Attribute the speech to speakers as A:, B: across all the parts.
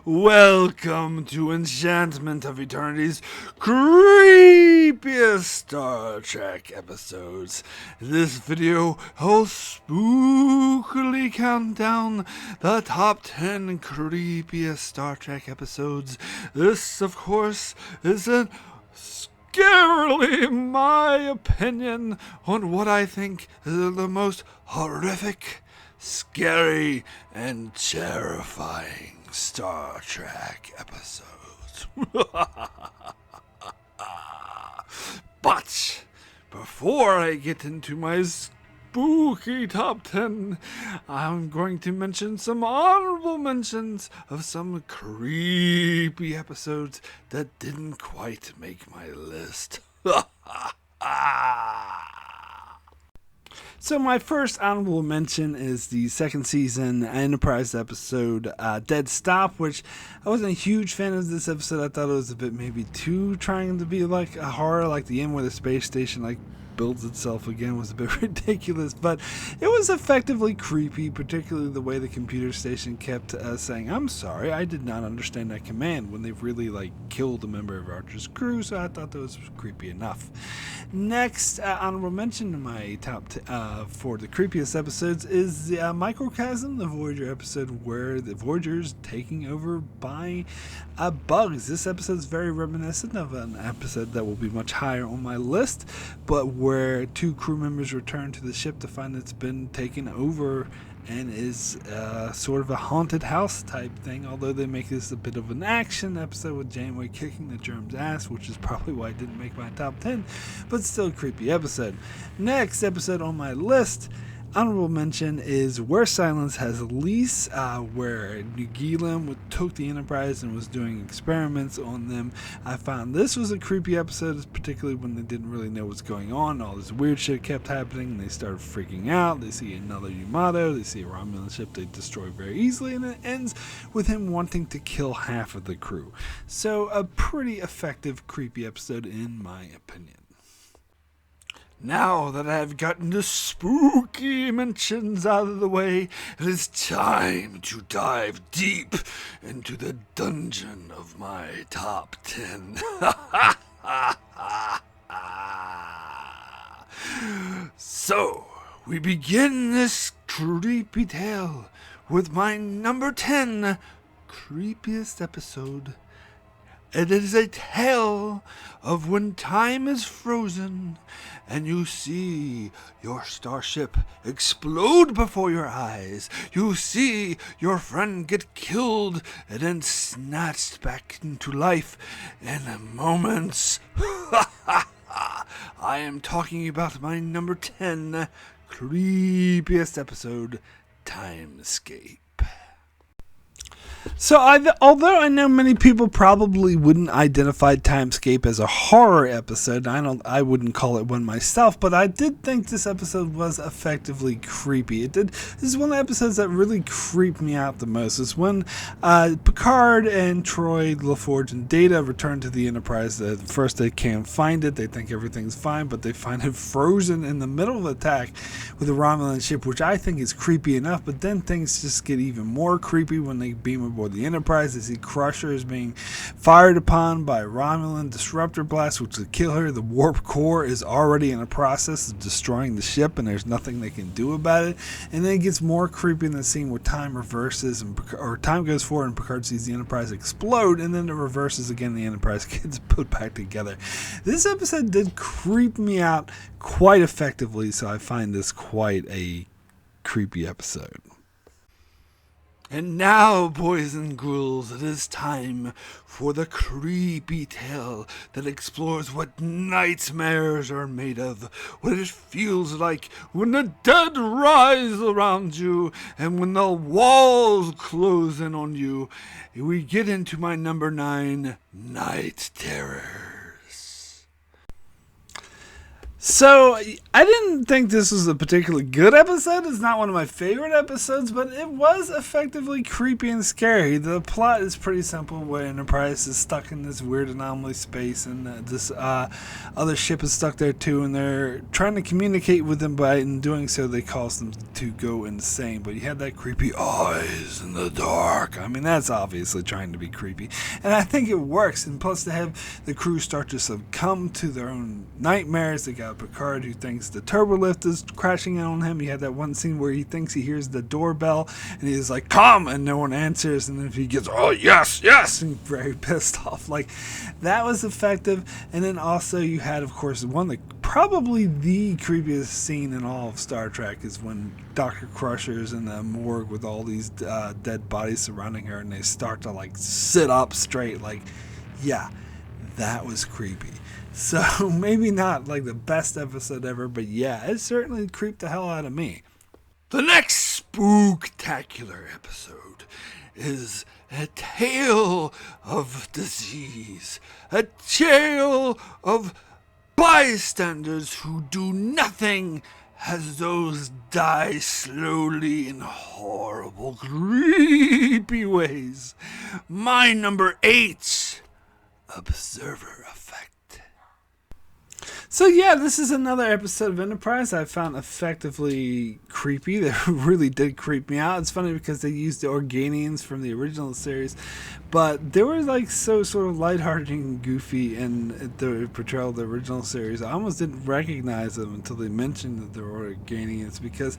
A: Welcome to Enchantment of Eternity's creepiest Star Trek episodes. This video will spookily count down the top 10 creepiest Star Trek episodes. This, of course, is a scarily my opinion on what I think is the most horrific, scary, and terrifying Star Trek episodes. But before I get into my spooky top 10, I'm going to mention some honorable mentions of some creepy episodes that didn't quite make my list. So my first honorable mention is the second season Enterprise episode, Dead Stop, which I wasn't a huge fan of this episode. I thought it was a bit maybe too trying to be like a horror, like the end where the space station builds itself again was a bit ridiculous, but it was effectively creepy, particularly the way the computer station kept saying, "I'm sorry, I did not understand that command," when they really killed a member of Archer's crew, so I thought that was creepy enough. Next, honorable mention in my top for the creepiest episodes is the Microcosm, the Voyager episode where the Voyager's taking over by bugs. This episode is very reminiscent of an episode that will be much higher on my list, but where two crew members return to the ship to find it's been taken over and is sort of a haunted house type thing, although they make this a bit of an action episode with Janeway kicking the germ's ass, which is probably why it didn't make my top 10, but still a creepy episode. Next episode on my list, honorable mention, is Where Silence Has Lease, where Nugilum took the Enterprise and was doing experiments on them. I found this was a creepy episode, particularly when they didn't really know what's going on. All this weird shit kept happening, and they started freaking out. They see another Yamato, they see a Romulan ship they destroy very easily, and it ends with him wanting to kill half of the crew. So a pretty effective, creepy episode in my opinion. Now that I've gotten the spooky mentions out of the way, it is time to dive deep into the dungeon of my top 10. So, we begin this creepy tale with my number 10 creepiest episode. It is a tale of when time is frozen and you see your starship explode before your eyes. You see your friend get killed and then snatched back into life in moments. I am talking about my number 10 creepiest episode, Timescape. So, although I know many people probably wouldn't identify Timescape as a horror episode, I wouldn't call it one myself, but I did think this episode was effectively creepy. This is one of the episodes that really creeped me out the most. It's when Picard and Troy, LaForge, and Data return to the Enterprise. First, they can't find it. They think everything's fine, but they find it frozen in the middle of the attack with a Romulan ship, which I think is creepy enough, but then things just get even more creepy when they beam aboard the Enterprise. They see Crusher is being fired upon by Romulan disruptor blast, which would kill her. The warp core is already in the process of destroying the ship, and there's nothing they can do about it. And then it gets more creepy in the scene where time reverses, or time goes forward, and Picard sees the Enterprise explode, and then it reverses again. The Enterprise gets put back together. This episode did creep me out quite effectively, so I find this quite a creepy episode. And now, boys and ghouls, it is time for the creepy tale that explores what nightmares are made of, what it feels like when the dead rise around you, and when the walls close in on you. We get into my number 9, Night Terrors. So, I didn't think this was a particularly good episode. It's not one of my favorite episodes, but it was effectively creepy and scary. The plot is pretty simple, where Enterprise is stuck in this weird anomaly space, and this other ship is stuck there too, and they're trying to communicate with them, but in doing so, they cause them to go insane. But you had that creepy eyes in the dark. I mean, that's obviously trying to be creepy, and I think it works. And plus, to have the crew start to succumb to their own nightmares. They got Picard, who thinks the turbo lift is crashing in on him. He had that one scene where he thinks he hears the doorbell, and he's like, "Come!" and no one answers. And then if he gets, "Oh yes, yes," and very pissed off. Like, that was effective. And then also you had, of course, probably the creepiest scene in all of Star Trek is when Dr. Crusher's in the morgue with all these dead bodies surrounding her, and they start to like sit up straight. Like, yeah, that was creepy. So maybe not like the best episode ever, but yeah, it certainly creeped the hell out of me. The next spooktacular episode is a tale of disease, a tale of bystanders who do nothing as those die slowly in horrible, creepy ways. My number 8, Observer Effect. So yeah, this is another episode of Enterprise I found effectively creepy. They really did creep me out. It's funny because they used the Organians from the original series, but they were like so sort of lighthearted and goofy in the portrayal of the original series. I almost didn't recognize them until they mentioned that they were Organians, because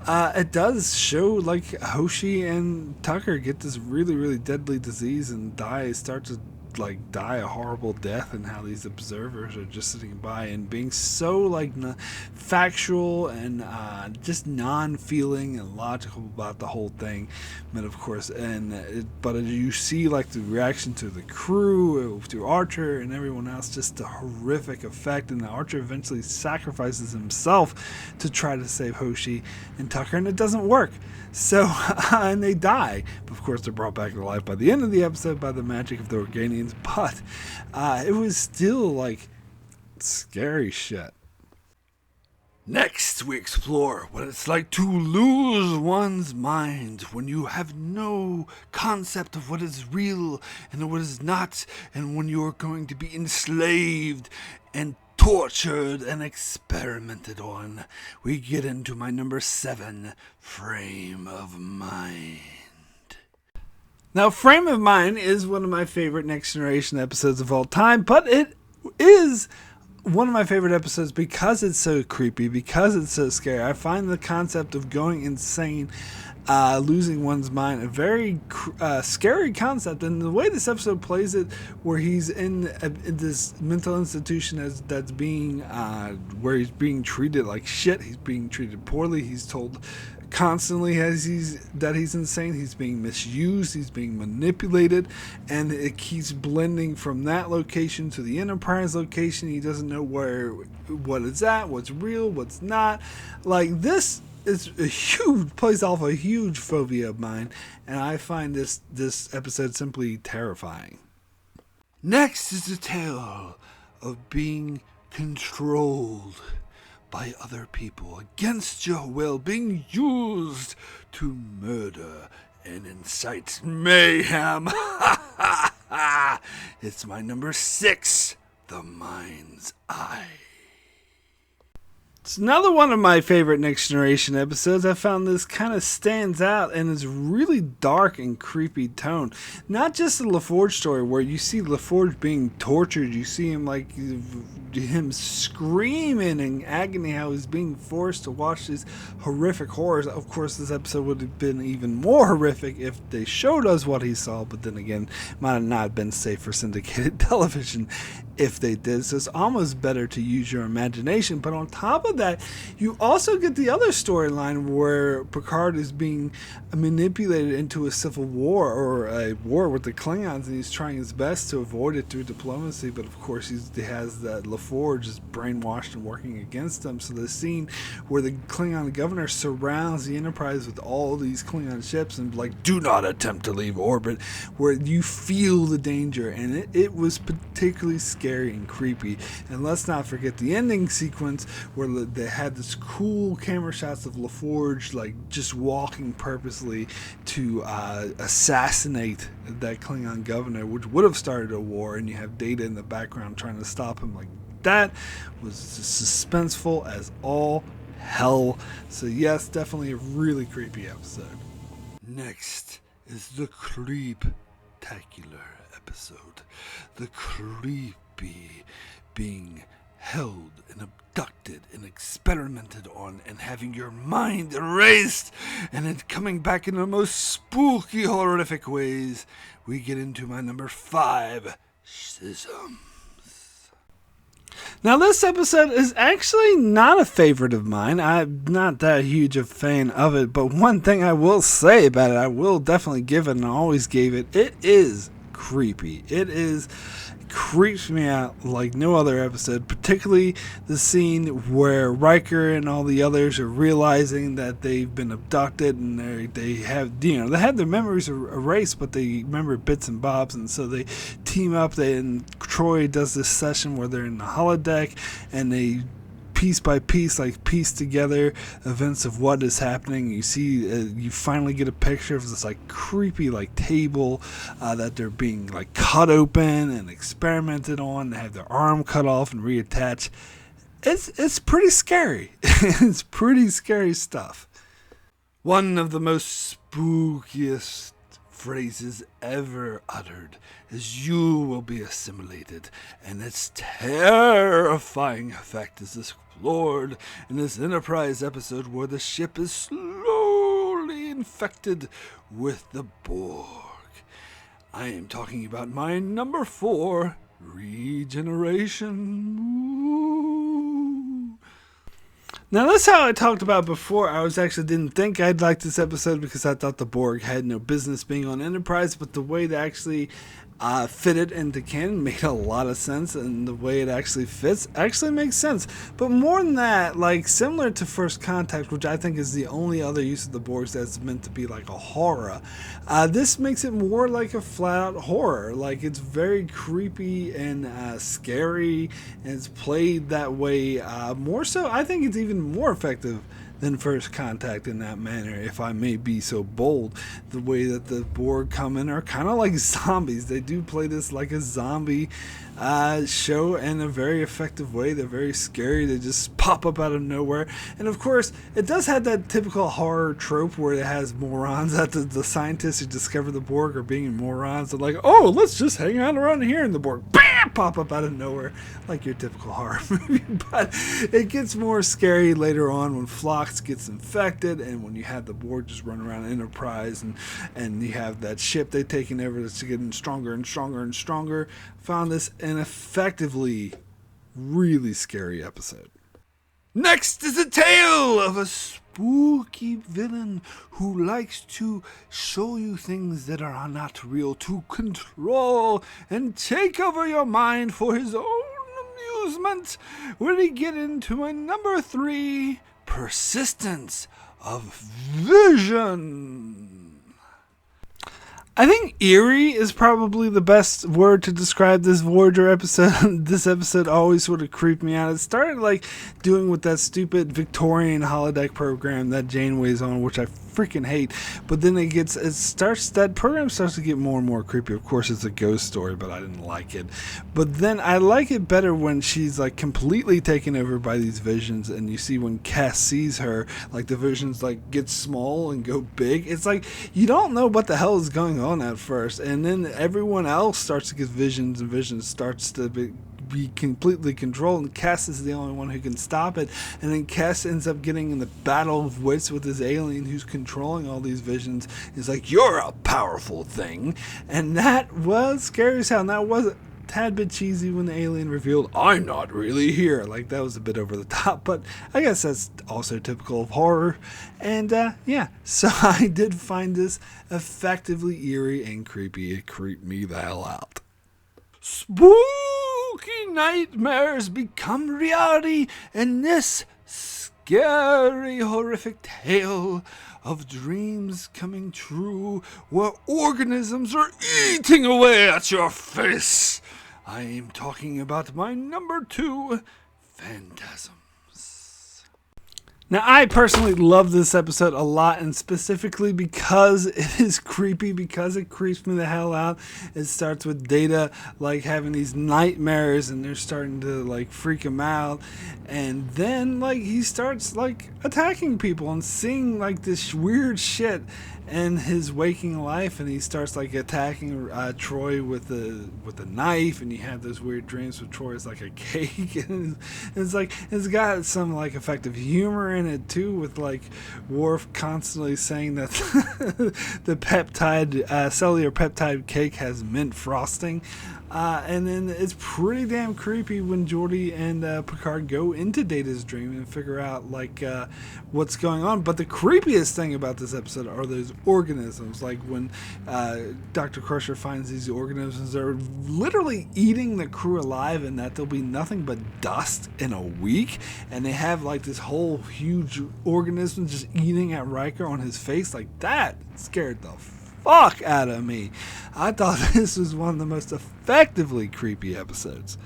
A: it does show like Hoshi and Tucker get this really, really deadly disease and start to die a horrible death, and how these observers are just sitting by and being so like factual and just non-feeling and logical about the whole thing. But of course, but you see like the reaction to the crew, to Archer and everyone else, just a horrific effect. And Archer eventually sacrifices himself to try to save Hoshi and Tucker, and it doesn't work. So, and they die. But of course, they're brought back to life by the end of the episode by the magic of the Organians. But it was still like scary shit. Next, we explore what it's like to lose one's mind when you have no concept of what is real and what is not, and when you're going to be enslaved and tortured and experimented on. We get into my number 7, Frame of Mind. Now, Frame of Mind is one of my favorite Next Generation episodes of all time, but it is one of my favorite episodes because it's so creepy, because it's so scary. I find the concept of going insane, losing one's mind, a very scary concept. And the way this episode plays it, where he's in this mental institution that's being where he's being treated like shit, he's being treated poorly, he's told constantly that he's insane, he's being misused, he's being manipulated, and it keeps blending from that location to the Enterprise location. He doesn't know what it's at, what's real, what's not. Like, this is plays off a huge phobia of mine, and I find this episode simply terrifying. Next is the tale of being controlled by other people against your will, being used to murder and incite mayhem. It's my number 6, The Mind's Eye. It's another one of my favorite Next Generation episodes. I found this kind of stands out in its really dark and creepy tone. Not just the LaForge story where you see LaForge being tortured, you see him screaming in agony how he's being forced to watch these horrific horrors. Of course, this episode would have been even more horrific if they showed us what he saw, but then again, might have not been safe for syndicated television if they did. So it's almost better to use your imagination. But on top of that, you also get the other storyline where Picard is being manipulated into a civil war or a war with the Klingons, and he's trying his best to avoid it through diplomacy, but of course he has that LaForge is brainwashed and working against him. So the scene where the Klingon governor surrounds the Enterprise with all these Klingon ships and like, do not attempt to leave orbit, where you feel the danger, and it was particularly scary and creepy. And let's not forget the ending sequence where they had this cool camera shots of LaForge like just walking purposely to assassinate that Klingon governor, which would have started a war, and you have Data in the background trying to stop him. Like, that was suspenseful as all hell. So yes, definitely a really creepy episode. Next is the Creeptacular episode. The creepy being held and abducted and experimented on and having your mind erased and it coming back in the most spooky, horrific ways. We get into my number 5, Schism. Now, this episode is actually not a favorite of mine. I'm not that huge a fan of it, but one thing I will say about it, I will definitely give it, and I always gave it, it is creepy. It creeps me out like no other episode, particularly the scene where Riker and all the others are realizing that they've been abducted, and they have their memories erased, but they remember bits and bobs, and so they team up. And Troy does this session where they're in the holodeck and they piece by piece, like piece together events of what is happening. You see, you finally get a picture of this like creepy like table that they're being like cut open and experimented on. They have their arm cut off and reattached. It's pretty scary. It's pretty scary stuff. One of the most spookiest phrases ever uttered is "you will be assimilated," and its terrifying effect is explored in this Enterprise episode where the ship is slowly infected with the Borg. I am talking about my number 4, Regeneration. Ooh. Now, that's how I talked about before. I didn't think I'd like this episode because I thought the Borg had no business being on Enterprise, but the way they actually fitted into canon made a lot of sense, and the way it actually fits actually makes sense. But more than that, like similar to First Contact, which I think is the only other use of the Borgs that's meant to be like a horror, this makes it more like a flat-out horror. Like, it's very creepy and scary, and it's played that way more so. I think it's even more effective than First Contact in that manner, if I may be so bold. The way that the Borg come in are kind of like zombies. They do play this like a zombie show in a very effective way. They're very scary. They just pop up out of nowhere. And of course, it does have that typical horror trope where it has morons. That the scientists who discover the Borg are being morons. They're like, oh, let's just hang out around here, and the Borg bam, pop up out of nowhere, like your typical horror movie. But it gets more scary later on when Phlox gets infected, and when you have the Borg just run around Enterprise, and you have that ship they've taken over that's getting stronger and stronger and stronger. Found this an effectively really scary episode. Next is a tale of a spooky villain who likes to show you things that are not real, to control and take over your mind for his own amusement. We get into my number 3, Persistence of Vision. I think eerie is probably the best word to describe this Voyager episode. This episode always sort of creeped me out. It started like doing with that stupid Victorian holodeck program that Janeway's on, which I freaking hate. But then that program starts to get more and more creepy. Of course, it's a ghost story, but I didn't like it. But then I like it better when she's like completely taken over by these visions, and you see when Cass sees her, like the visions like get small and go big. It's like you don't know what the hell is going on at first, and then everyone else starts to get visions, and visions starts to be completely controlled, and Cass is the only one who can stop it. And then Cass ends up getting in the battle of wits with this alien who's controlling all these visions. He's like, you're a powerful thing. And that was scary as hell. And that was tad bit cheesy when the alien revealed, "I'm not really here." Like, that was a bit over the top, but I guess that's also typical of horror. And yeah, so I did find this effectively eerie and creepy. It creeped me the hell out. Spooky nightmares become reality in this scary, horrific tale of dreams coming true where organisms are eating away at your face. I am talking about my number 2, Phantasms. Now, I personally love this episode a lot, and specifically because it is creepy, because it creeps me the hell out. It starts with Data, like, having these nightmares, and they're starting to, like, freak him out. And then, like, he starts, like, attacking people and seeing, like, this weird shit in his waking life, and he starts, like, attacking Troy with a knife, and you have those weird dreams with Troy as, like, a cake. And it's like, it's got some, like, effective humor in it too, with, like, Worf constantly saying that the cellular peptide cake has mint frosting. And then it's pretty damn creepy when Geordi and Picard go into Data's dream and figure out, like, what's going on. But the creepiest thing about this episode are those organisms. Like, when Dr. Crusher finds these organisms, they're literally eating the crew alive, and that there'll be nothing but dust in a week. And they have, like, this whole huge organism just eating at Riker on his face. Like, that scared the fuck out of me. I thought this was one of the most effectively creepy episodes.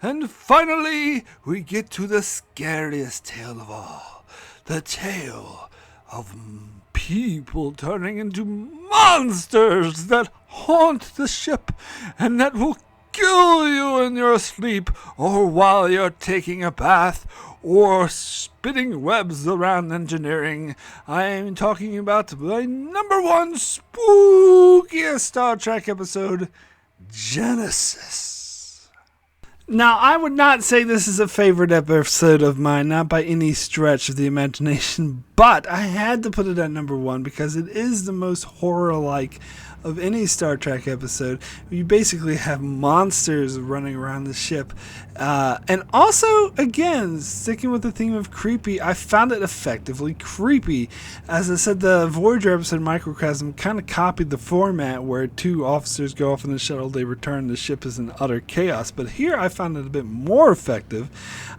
A: And finally, we get to the scariest tale of all. The tale of people turning into monsters that haunt the ship and that will kill you in your sleep or while you're taking a bath or spinning webs around engineering. I'm talking about my number 1 spookiest Star Trek episode, Genesis. Now, I would not say this is a favorite episode of mine, not by any stretch of the imagination, but I had to put it at number 1 because it is the most horror-like of any Star Trek episode. You basically have monsters running around the ship. And also, again, sticking with the theme of creepy, I found it effectively creepy. As I said, the Voyager episode Microcosm kind of copied the format where 2 officers go off in the shuttle, they return, the ship is in utter chaos. But here I found it a bit more effective.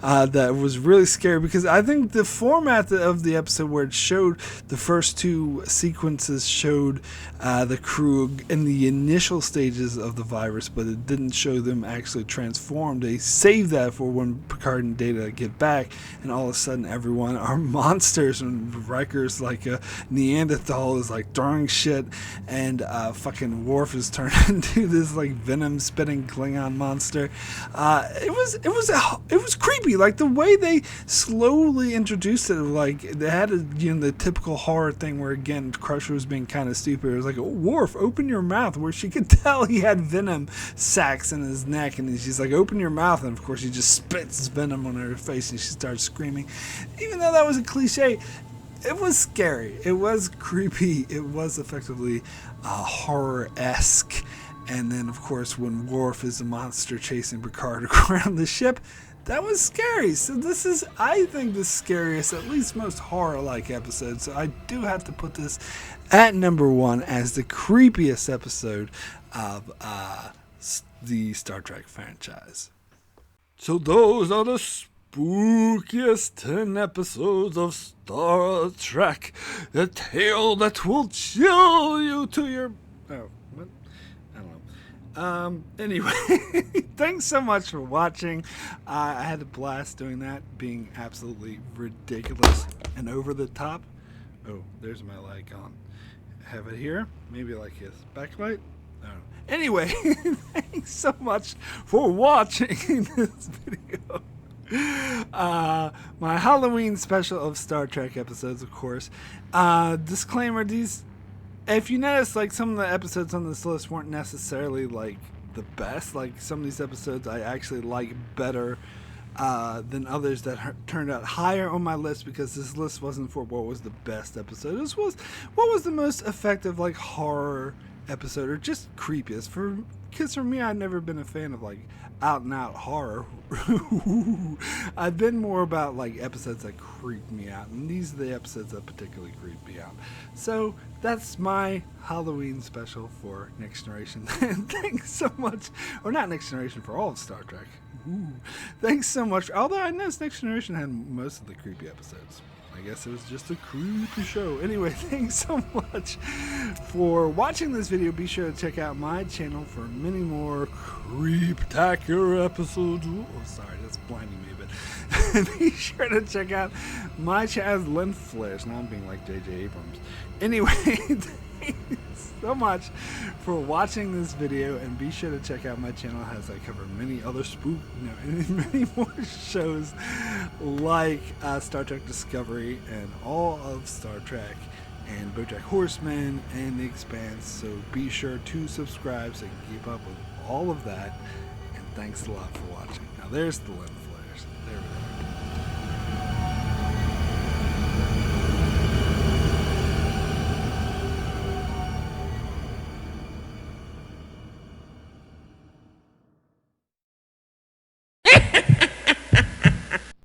A: That was really scary because I think the format of the episode where it showed the first 2 sequences showed the crew in the initial stages of the virus, but it didn't show them actually transformed. They saved that for when Picard and Data get back, and all of a sudden everyone are monsters, and Riker's like a Neanderthal, is like throwing shit, and fucking Worf is turned into this like venom spitting Klingon monster. It was creepy, like the way they slowly introduced it. Like they had the typical horror thing where again Crusher was being kind of stupid. It was like, "Oh, Worf, open your mouth," where she could tell he had venom sacs in his neck, and she's like, "Open your mouth," and of course he just spits venom on her face and she starts screaming. Even though that was a cliche, it was scary, it was creepy, it was effectively horror-esque. And then of course when Worf is a monster chasing Picard around the ship, that was scary. So this is, I think, the scariest, at least most horror-like episode. So I do have to put this at number 1 as the creepiest episode of the Star Trek franchise. So those are the spookiest 10 episodes of Star Trek. The tale that will chill you to your... Oh, what? I don't know. Anyway, thanks so much for watching. I had a blast doing that, being absolutely ridiculous and over the top. Oh, there's my light on. Have it here. Maybe like his backlight. I don't know. Anyway, thanks so much for watching this video. My Halloween special of Star Trek episodes, of course. Disclaimer, if you notice, like, some of the episodes on this list weren't necessarily, like, the best. Like, some of these episodes I actually like better than others that turned out higher on my list, because this list wasn't for what was the best episode. This was what was the most effective, like, horror episode, or just creepiest, because for me, I've never been a fan of like out and out horror. I've been more about like episodes that creep me out, and these are the episodes that particularly creep me out. So that's my Halloween special for Next Generation. Thanks so much, or not Next Generation, for all of Star Trek. Ooh. Thanks so much. Although I noticed Next Generation had most of the creepy episodes. I guess it was just a creepy show. Anyway, thanks so much for watching this video. Be sure to check out my channel for many more creeptacular episodes. Ooh, sorry, that's blinding me, but be sure to check out my channel's lens flares. Now I'm being like J.J. Abrams. Anyway, thanks so much for watching this video, and be sure to check out my channel as I cover many other many more shows like Star Trek Discovery and all of Star Trek and BoJack Horseman and The Expanse. So be sure to subscribe so you can keep up with all of that, and thanks a lot for watching. Now there's the lens flares. There we go.